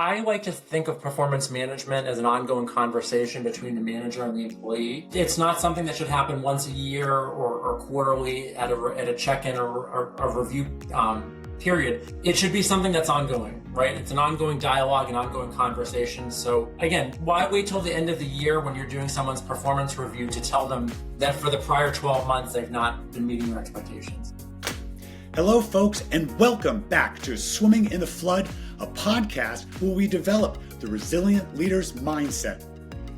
I like to think of performance management as an ongoing conversation between the manager and the employee. It's not something that should happen once a year or quarterly at a check-in or a review period. It should be something that's ongoing, right? It's an ongoing dialogue, an ongoing conversation. So again, why wait till the end of the year when you're doing someone's performance review to tell them that for the prior 12 months, they've not been meeting your expectations? Hello, folks, and welcome back to Swimming in the Flood, a podcast where we develop the resilient leader's mindset.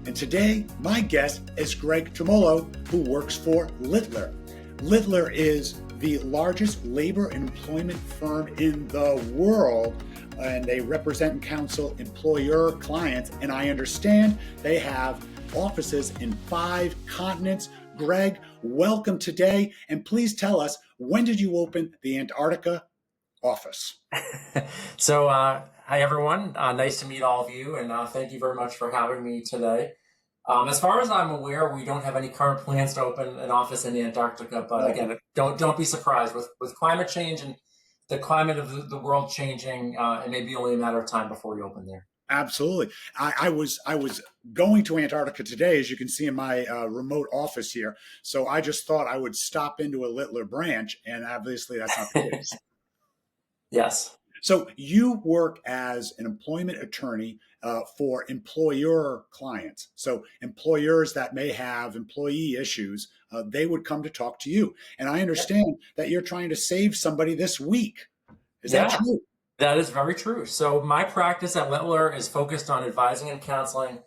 And today, my guest is Greg Tumolo, who works for Littler. Littler is the largest labor and employment firm in the world, and they represent and counsel employer clients. And I understand they have offices in 5 continents. Greg, welcome today. And please tell us, when did you open the Antarctica office? So, hi everyone. Nice to meet all of you, and thank you very much for having me today. As far as I'm aware, we don't have any current plans to open an office in Antarctica. But again, don't be surprised with climate change and the climate of the world changing. It may be only a matter of time before we open there. Absolutely. I was going to Antarctica today, as you can see in my remote office here. So I just thought I would stop into a Littler branch, and obviously that's not the case. Yes. So you work as an employment attorney for employer clients. So employers that may have employee issues, they would come to talk to you. And I understand that you're trying to save somebody this week. Is that true? That is very true. So my practice at Littler is focused on advising and counseling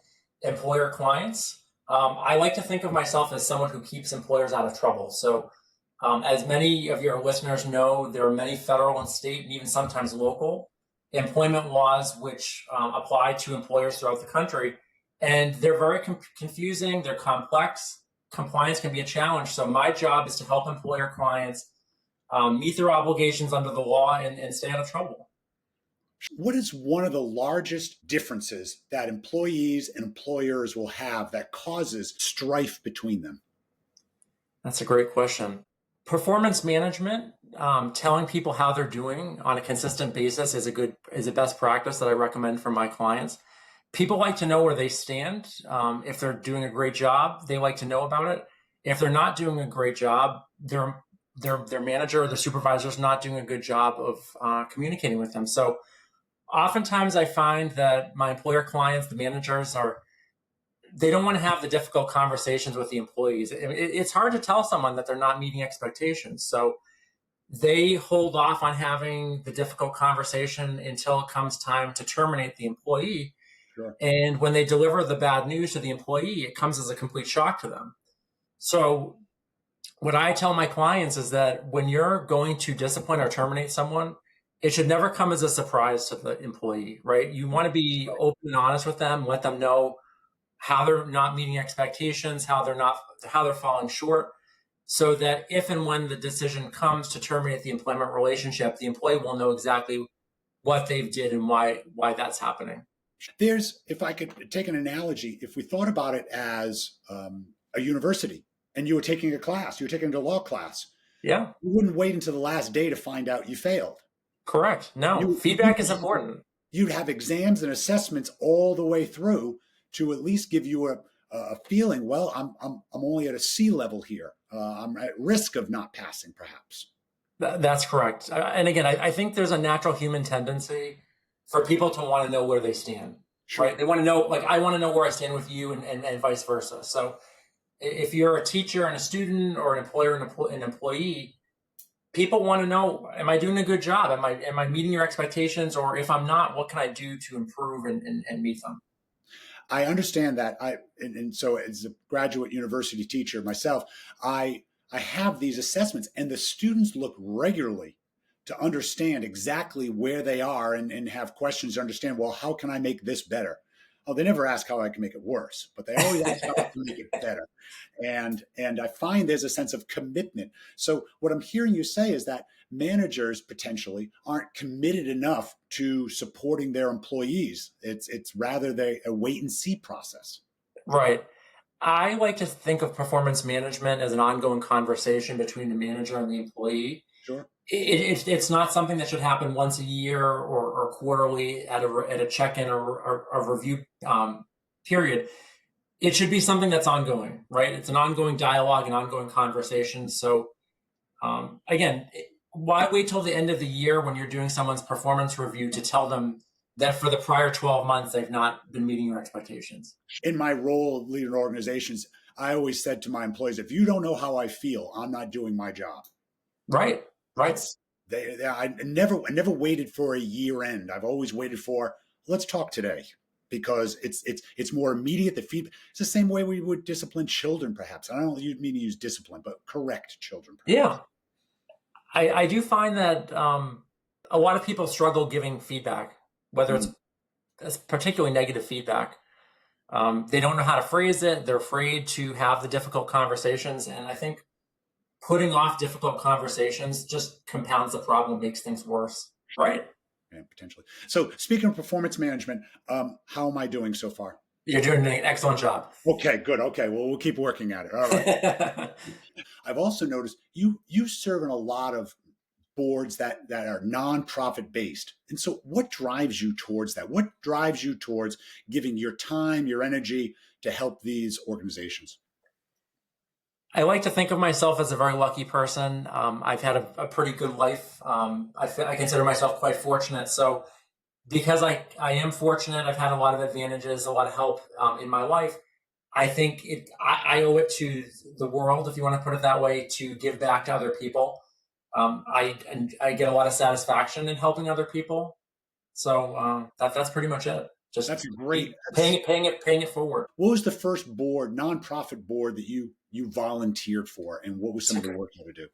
employer clients. I like to think of myself as someone who keeps employers out of trouble. So as many of your listeners know, there are many federal and state and even sometimes local employment laws which apply to employers throughout the country. And they're very confusing. They're complex. Compliance can be a challenge. So my job is to help employer clients meet their obligations under the law and stay out of trouble. What is one of the largest differences that employees and employers will have that causes strife between them? That's a great question. Performance management, telling people how they're doing on a consistent basis is a best practice that I recommend for my clients. People like to know where they stand. If they're doing a great job, they like to know about it. If they're not doing a great job, their manager or their supervisor is not doing a good job of communicating with them. So oftentimes I find that my employer clients, the managers, they don't want to have the difficult conversations with the employees. It's hard to tell someone that they're not meeting expectations. So they hold off on having the difficult conversation until it comes time to terminate the employee. Sure. And when they deliver the bad news to the employee, it comes as a complete shock to them. So what I tell my clients is that when you're going to discipline or terminate someone, it should never come as a surprise to the employee, right? You want to be open and honest with them, let them know how they're not meeting expectations, how they're falling short, so that if and when the decision comes to terminate the employment relationship, the employee will know exactly what they've did and why that's happening. If I could take an analogy, if we thought about it as a university and you were taking a class, you were taking a law class. Yeah. You wouldn't wait until the last day to find out you failed. Correct. No, feedback is important. You'd have exams and assessments all the way through to at least give you a feeling, well, I'm only at a C level here. I'm at risk of not passing, perhaps. That's correct. And again, I think there's a natural human tendency for people to want to know where they stand, Sure. Right? They want to know, like, I want to know where I stand with you and vice versa. So if you're a teacher and a student or an employer and an employee, people want to know, am I doing a good job? Am I meeting your expectations? Or if I'm not, what can I do to improve and meet them? I understand that. And so as a graduate university teacher myself, I have these assessments, and the students look regularly to understand exactly where they are and have questions to understand, well, how can I make this better? Oh, they never ask how I can make it worse, but they always ask how I can make it better. And I find there's a sense of commitment. So what I'm hearing you say is that managers potentially aren't committed enough to supporting their employees. It's rather a wait and see process. Right. I like to think of performance management as an ongoing conversation between the manager and the employee. Sure. It's not something that should happen once a year or quarterly at a check-in or a review period. It should be something that's ongoing, right? It's an ongoing dialogue, an ongoing conversation. So again, why wait till the end of the year when you're doing someone's performance review to tell them that for the prior 12 months, they've not been meeting your expectations? In my role of leading organizations, I always said to my employees, if you don't know how I feel, I'm not doing my job. Right, right. I never waited for a year end. I've always waited for, let's talk today, because it's more immediate. The feedback. It's the same way we would discipline children, perhaps. I don't mean to use discipline, but correct children. Perhaps. Yeah, I do find that a lot of people struggle giving feedback, whether it's particularly negative feedback. They don't know how to phrase it. They're afraid to have the difficult conversations. And I think putting off difficult conversations just compounds the problem, makes things worse, right? Yeah, potentially. So speaking of performance management, how am I doing so far? You're doing an excellent job. Okay, good. Okay, well, we'll keep working at it. All right. I've also noticed you serve in a lot of boards that are nonprofit based. And so what drives you towards that? What drives you towards giving your time, your energy to help these organizations? I like to think of myself as a very lucky person. I've had a pretty good life. I consider myself quite fortunate. So because I am fortunate, I've had a lot of advantages, a lot of help in my life. I think I owe it to the world, if you want to put it that way, to give back to other people. I get a lot of satisfaction in helping other people. So that's pretty much it. Just that's great. Paying it forward. What was the first nonprofit board that you volunteered for, and what was some of the work you had to do?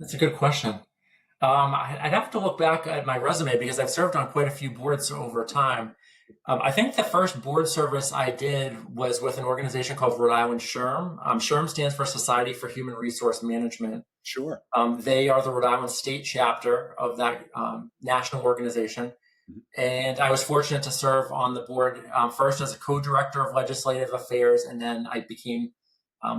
That's a good question. I'd have to look back at my resume because I've served on quite a few boards over time. I think the first board service I did was with an organization called Rhode Island SHRM. SHRM stands for Society for Human Resource Management. Sure. They are the Rhode Island state chapter of that national organization. And I was fortunate to serve on the board first as a co-director of legislative affairs, and then I became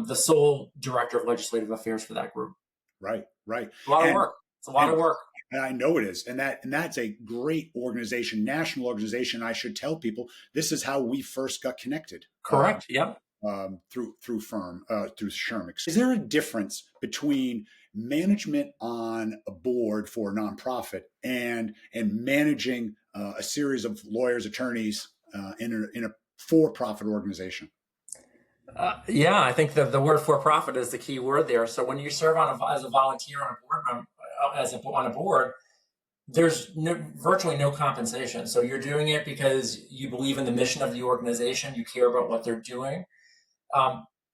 the sole director of legislative affairs for that group. Right. A lot of work. It's a lot of work. And I know it is. And that's a great organization, national organization. I should tell people this is how we first got connected. Correct. Yep. Through SHRM. Is there a difference between management on a board for a nonprofit and managing a series of lawyers, attorneys in a for-profit organization? Yeah, I think the word for-profit is the key word there. So when you serve as a volunteer on a board member, on a board, there's virtually no compensation. So you're doing it because you believe in the mission of the organization. You care about what they're doing.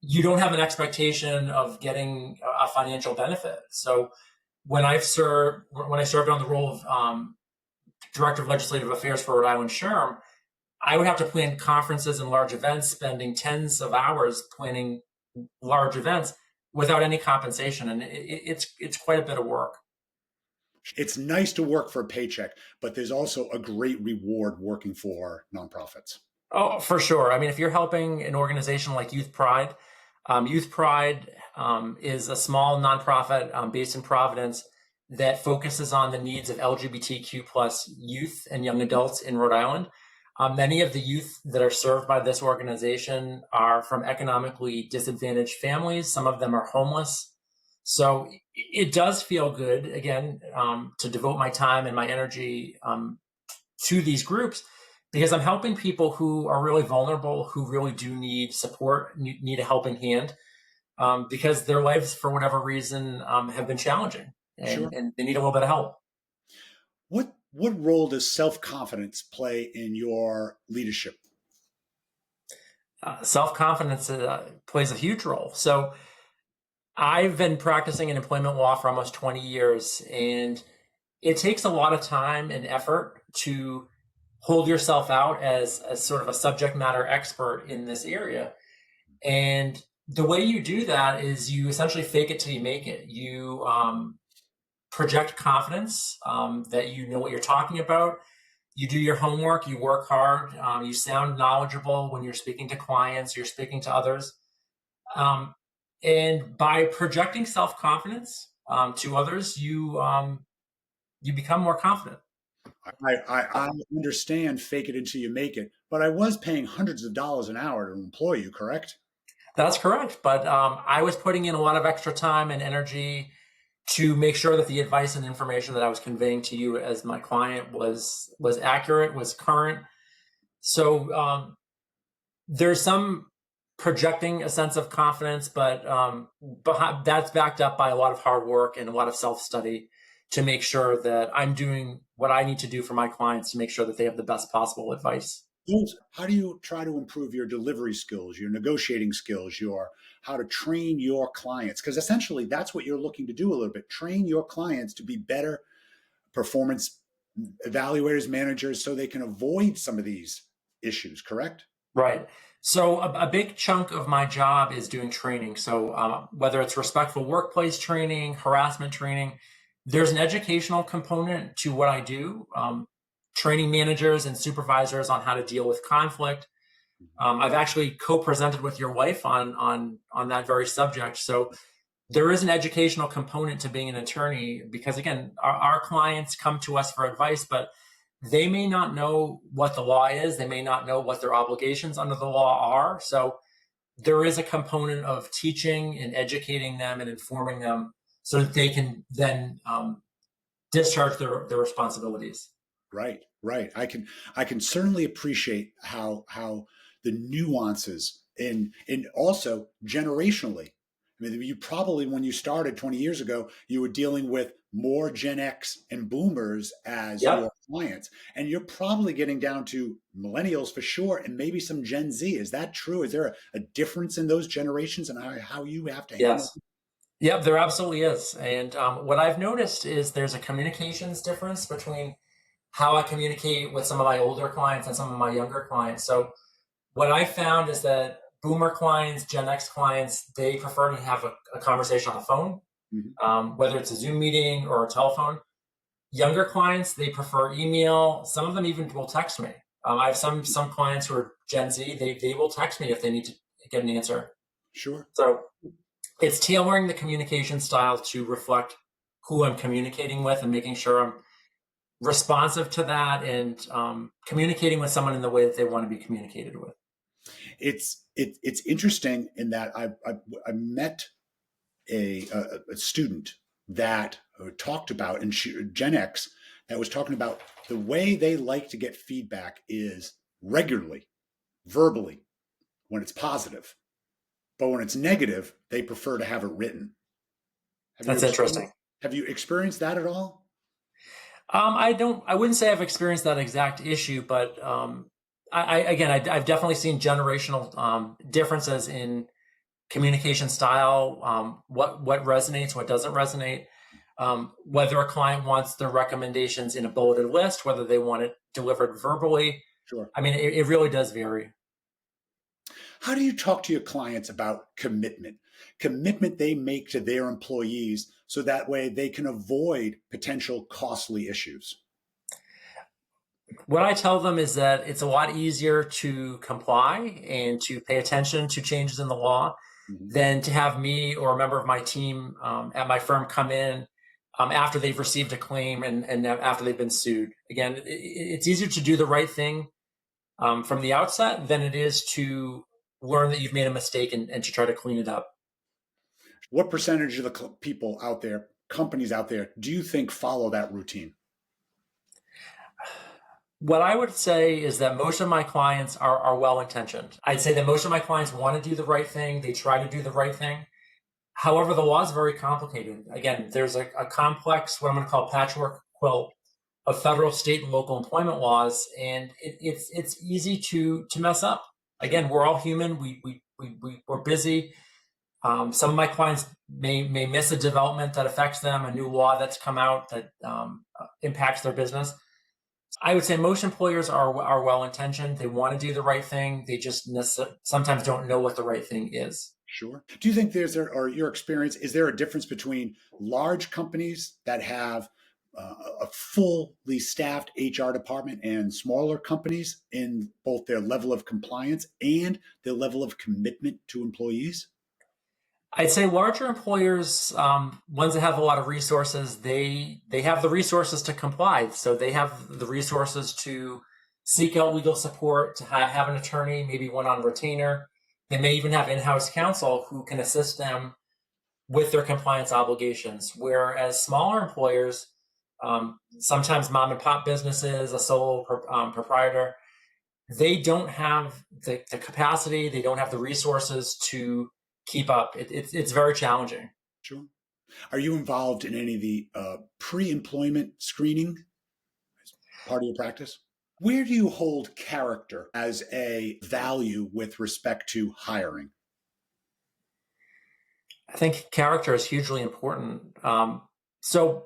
You don't have an expectation of getting a financial benefit. So when I served on the role of Director of Legislative Affairs for Rhode Island SHRM, I would have to plan conferences and large events, spending tens of hours planning large events without any compensation. And it's quite a bit of work. It's nice to work for a paycheck, but there's also a great reward working for nonprofits. Oh, for sure. I mean, if you're helping an organization like Youth Pride is a small nonprofit based in Providence that focuses on the needs of LGBTQ plus youth and young adults in Rhode Island. Many of the youth that are served by this organization are from economically disadvantaged families. Some of them are homeless. So it does feel good, again, to devote my time and my energy to these groups, because I'm helping people who are really vulnerable, who really do need support, need a helping hand, because their lives, for whatever reason, have been challenging, and they need a little bit of help. What role does self-confidence play in your leadership? Self-confidence plays a huge role. So I've been practicing in employment law for almost 20 years, and it takes a lot of time and effort to hold yourself out as sort of a subject matter expert in this area. And the way you do that is you essentially fake it till you make it. You project confidence that you know what you're talking about. You do your homework, you work hard, you sound knowledgeable when you're speaking to clients, you're speaking to others. And by projecting self-confidence to others, you you become more confident. I understand fake it until you make it, but I was paying hundreds of dollars an hour to employ you, correct? That's correct. But I was putting in a lot of extra time and energy to make sure that the advice and information that I was conveying to you as my client was accurate, was current. So there's some projecting a sense of confidence, but that's backed up by a lot of hard work and a lot of self-study to make sure that I'm doing what I need to do for my clients to make sure that they have the best possible advice. How do you try to improve your delivery skills, your negotiating skills, your how to train your clients? Because essentially that's what you're looking to do a little bit. Train your clients to be better performance evaluators, managers, so they can avoid some of these issues, correct? Right. So a big chunk of my job is doing training. So whether it's respectful workplace training, harassment training, there's an educational component to what I do. Training managers and supervisors on how to deal with conflict. I've actually co-presented with your wife on that very subject. So there is an educational component to being an attorney because, again, our clients come to us for advice, but they may not know what the law is. They may not know what their obligations under the law are. So there is a component of teaching and educating them and informing them so that they can then discharge their responsibilities. Right, right. I can certainly appreciate how the nuances and also generationally. I mean, you probably when you started 20 years ago, you were dealing with more Gen X and boomers as your Yep. clients, and you're probably getting down to millennials for sure, and maybe some Gen Z. Is that true? Is there a difference in those generations and how you have to handle? Yes. Yep, there absolutely is. And what I've noticed is there's a communications difference between how I communicate with some of my older clients and some of my younger clients. So what I found is that boomer clients, Gen X clients, they prefer to have a conversation on the phone, Mhm. whether it's a Zoom meeting or a telephone. Younger clients, they prefer email. Some of them even will text me. I have some clients who are Gen Z. They will text me if they need to get an answer. Sure. So it's tailoring the communication style to reflect who I'm communicating with and making sure I'm responsive to that and communicating with someone in the way that they want to be communicated with. It's interesting in that I met a student that talked about in Gen X that was talking about the way they like to get feedback is regularly, verbally, when it's positive. But when it's negative, they prefer to have it written. Have you That's interesting. have you experienced that at all? I wouldn't say I've experienced that exact issue, but I've definitely seen generational differences in communication style, what resonates, what doesn't resonate, whether a client wants their recommendations in a bulleted list, whether they want it delivered verbally. Sure. I mean, it really does vary. How do you talk to your clients about commitment? Commitment they make to their employees so that way they can avoid potential costly issues. What I tell them is that it's a lot easier to comply and to pay attention to changes in the law Mhm. than to have me or a member of my team at my firm come in after they've received a claim and after they've been sued. Again, it's easier to do the right thing from the outset than it is to learn that you've made a mistake and to try to clean it up. What percentage of the people out there, companies out there, do you think follow that routine? What I would say is that most of my clients are well intentioned. I'd say that most of my clients want to do the right thing. They try to do the right thing. However, the law is very complicated. Again, there's a complex, what I'm going to call patchwork quilt of federal, state, and local employment laws, and it's easy to mess up. Sure. Again, we're all human. We're busy. Some of my clients may miss a development that affects them, a new law that's come out that impacts their business. I would say most employers are well intentioned. They want to do the right thing. They just sometimes don't know what the right thing is. Sure. Do you think or your experience, is there a difference between large companies that have a fully staffed HR department and smaller companies in both their level of compliance and their level of commitment to employees? I'd say larger employers, ones that have a lot of resources, they have the resources to comply. So they have the resources to seek out legal support, to have an attorney, maybe one on retainer. They may even have in-house counsel who can assist them with their compliance obligations. Whereas smaller employers, sometimes mom and pop businesses, a sole proprietor, they don't have the capacity, they don't have the resources to keep up. It's very challenging. Sure. Are you involved in any of the pre-employment screening as part of your practice? Where do you hold character as a value with respect to hiring? I think character is hugely important. So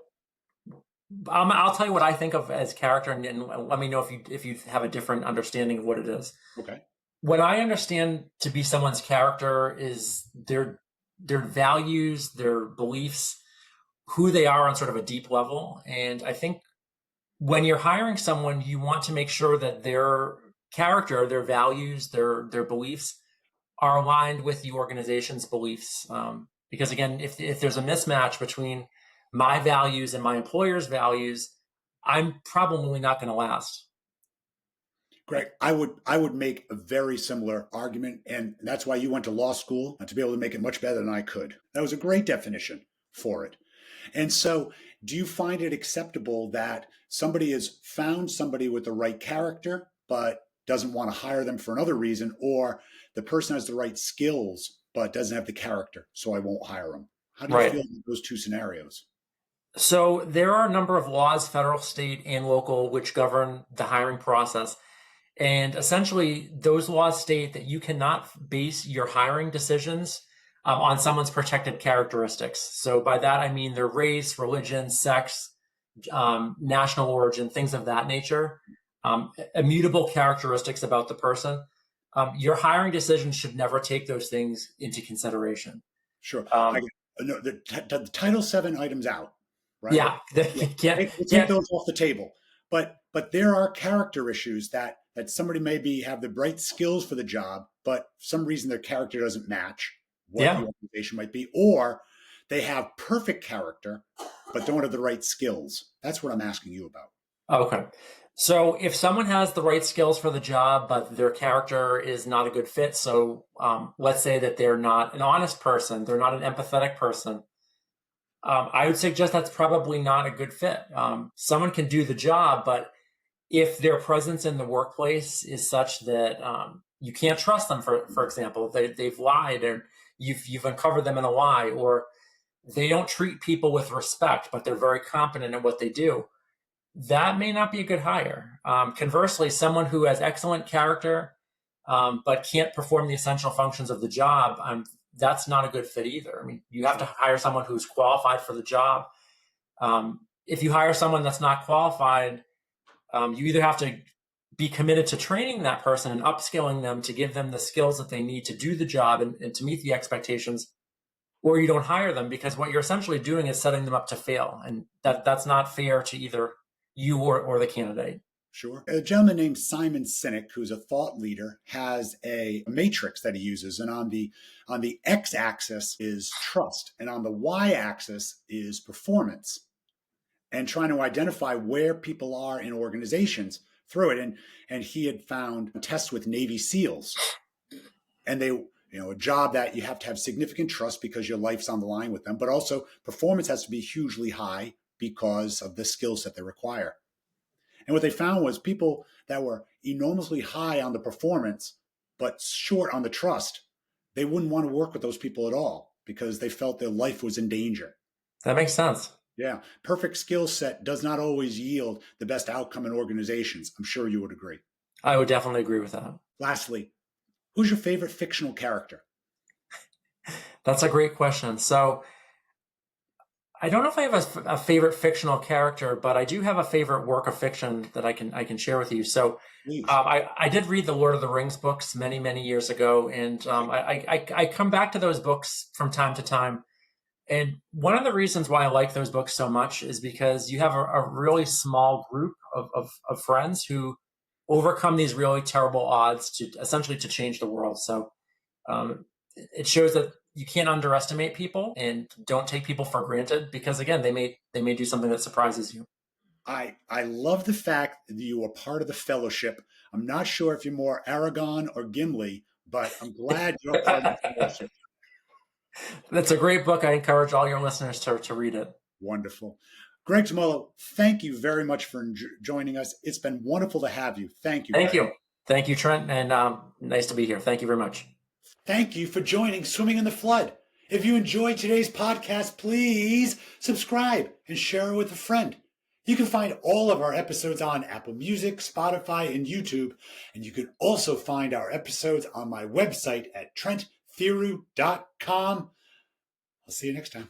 I'll tell you what I think of as character, and let me know if you have a different understanding of what it is. Okay. What I understand to be someone's character is their values, their beliefs, who they are on sort of a deep level. And I think when you're hiring someone, you want to make sure that their character, their values, their beliefs are aligned with the organization's beliefs. Because again, if there's a mismatch between my values and my employer's values, I'm probably not going to last. Greg, I would make a very similar argument, and that's why you went to law school, to be able to make it much better than I could. That was a great definition for it. And so, do you find it acceptable that somebody has found somebody with the right character, but doesn't want to hire them for another reason, or the person has the right skills, but doesn't have the character, so I won't hire them? How do you Right. feel about those two scenarios? So there are a number of laws, federal, state, and local, which govern the hiring process. And essentially, those laws state that you cannot base your hiring decisions on someone's protected characteristics. So by that, I mean their race, religion, sex, national origin, things of that nature, immutable characteristics about the person. Your hiring decision should never take those things into consideration. Sure. Um, No, the Title VII items out, right? yeah, Yeah. Take those off the table. But there are character issues that somebody maybe have the right skills for the job, but for some reason their character doesn't match what yeah. the organization might be, or they have perfect character but don't have the right skills. That's what I'm asking you about. Okay. So if someone has the right skills for the job, but their character is not a good fit, so let's say that they're not an honest person, they're not an empathetic person, I would suggest that's probably not a good fit. Someone can do the job, but if their presence in the workplace is such that you can't trust them, for example, they've lied and you've uncovered them in a lie, or they don't treat people with respect, but they're very competent at what they do, that may not be a good hire. Conversely, someone who has excellent character but can't perform the essential functions of the job, that's not a good fit either. I mean, you have to hire someone who's qualified for the job. If you hire someone that's not qualified, you either have to be committed to training that person and upskilling them to give them the skills that they need to do the job and to meet the expectations, or you don't hire them, because what you're essentially doing is setting them up to fail. And that's not fair to either you or the candidate. Sure. A gentleman named Simon Sinek, who's a thought leader, has a matrix that he uses, and on the x-axis is trust, and on the y-axis is performance, and trying to identify where people are in organizations through it. And he had found tests with Navy SEALs, and they, a job that you have to have significant trust because your life's on the line with them, but also performance has to be hugely high because of the skill set they require. And what they found was people that were enormously high on the performance, but short on the trust, they wouldn't want to work with those people at all because they felt their life was in danger. That makes sense. Yeah. Perfect skill set does not always yield the best outcome in organizations. I'm sure you would agree. I would definitely agree with that. Lastly, who's your favorite fictional character? That's a great question. So I don't know if I have a favorite fictional character, but I do have a favorite work of fiction that I can share with you. So I did read the Lord of the Rings books many, many years ago, and I come back to those books from time to time. And one of the reasons why I like those books so much is because you have a really small group of friends who overcome these really terrible odds to essentially to change the world. So it shows that you can't underestimate people, and don't take people for granted, because again, they may do something that surprises you. I love the fact that you are part of the fellowship. I'm not sure if you're more Aragon or Gimli, but I'm glad you're part of the fellowship. That's a great book. I encourage all your listeners to read it. Wonderful. Greg Tumolo, thank you very much for joining us. It's been wonderful to have you. Thank you, Thank Greg. you. Thank you, Trent, and nice to be here. Thank you very much. Thank you for joining Swimming in the Flood. If you enjoyed today's podcast, please subscribe and share it with a friend. You can find all of our episodes on Apple Music, Spotify, and YouTube. And you can also find our episodes on my website at trentthiru.com. I'll see you next time.